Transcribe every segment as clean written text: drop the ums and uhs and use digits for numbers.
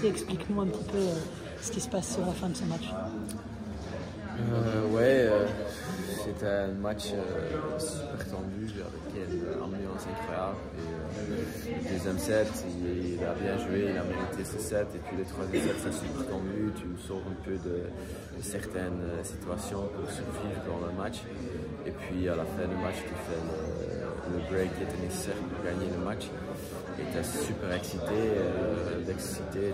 Explique-nous un petit peu ce qui se passe sur la fin de ce match. C'était un match super tendu avec une ambiance incroyable. Le deuxième set, il a bien joué, il a mérité ce set. Et puis le troisième set, c'est super tendu. Tu sors un peu de certaines situations pour survivre dans le match. Et puis à la fin du match, tu fais le break qui était nécessaire pour gagner le match. Et tu es super excité,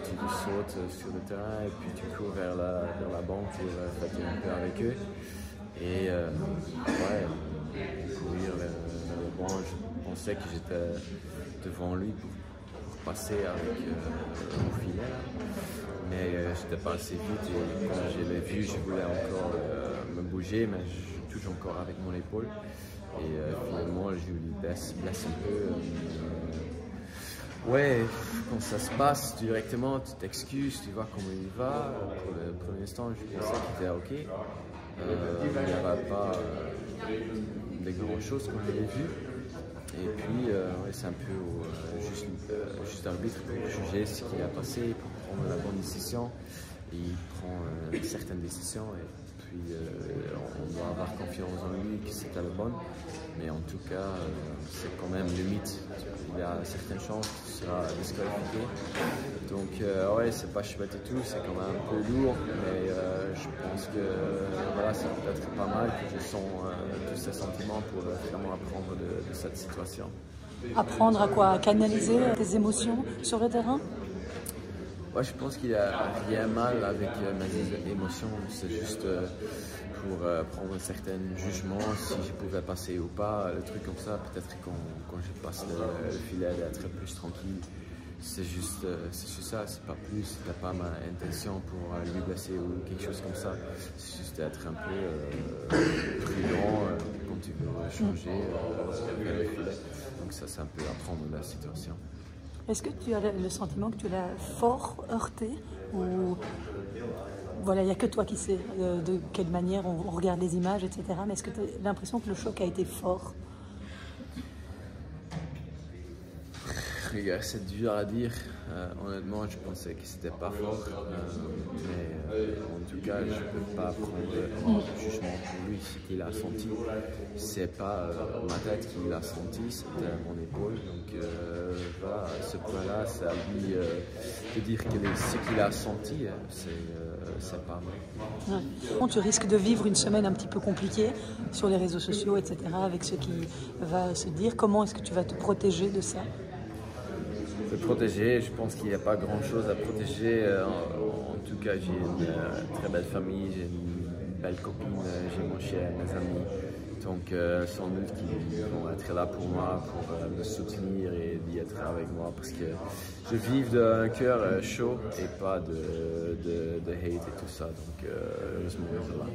tu sautes sur le terrain et puis tu cours vers la banque pour fêter un peu avec eux. Et courir vers le banc, je pensais que j'étais devant lui pour passer avec mon filet. Mais j'étais pas assez vite et quand je l'ai vu, je voulais encore me bouger, mais je touche encore avec mon épaule. Et finalement, je lui blesse un peu. Quand ça se passe directement, tu t'excuses, tu vois comment il va. Pour le premier instant, je pensais qu'il était OK. Il n'y avait pas des grandes choses qu'on avait vues. Et puis, c'est un peu juste arbitre pour juger ce qui a passé, pour prendre la bonne décision. Et il prend certaines décisions. Et puis, on doit avoir confiance en lui que c'était la bonne. Mais en tout cas, c'est quand même limite. Il y a certaines chances qu'il sera disqualifié. Donc, c'est pas chouette et tout, c'est quand même un peu lourd. Mais je pense que ça peut être pas mal que je sens tous ces sentiments pour vraiment apprendre de cette situation. Apprendre à quoi? À canaliser tes émotions sur le terrain? Ouais, je pense qu'il n'y a rien mal avec mes émotions. C'est juste pour prendre certains jugements, si je pouvais passer ou pas, le truc comme ça. Peut-être quand je passe le filet, d'être plus tranquille. C'est juste ça, c'est pas plus. C'était pas ma intention pour lui blesser ou quelque chose comme ça. C'est juste d'être un peu prudent quand tu veux changer le filet. Donc ça, c'est un peu apprendre la situation. Est-ce que tu as le sentiment que tu l'as fort heurté ou voilà, il n'y a que toi qui sais de quelle manière on regarde les images, etc. Mais est-ce que tu as l'impression que le choc a été fort? C'est dur à dire. Honnêtement, je pensais que c'était pas fort. Mais en tout cas, je ne peux pas prendre un jugement pour lui. Ce qu'il a senti, c'est pas ma tête qui l'a senti, c'était mon épaule. Donc à ce point-là, c'est à lui de dire que ce qu'il a senti, c'est pas vrai. Ouais. Tu risques de vivre une semaine un petit peu compliquée sur les réseaux sociaux, etc., avec ce qui va se dire. Comment est-ce que tu vas te protéger de ça? Protéger, je pense qu'il n'y a pas grand chose à protéger. En tout cas, j'ai une très belle famille, j'ai une belle copine, j'ai mon chien, mes amis. Donc, sans doute qu'ils vont être là pour moi, pour me soutenir et d'y être avec moi parce que je vis d'un cœur chaud et pas de hate et tout ça. Donc, heureusement, ils sont là.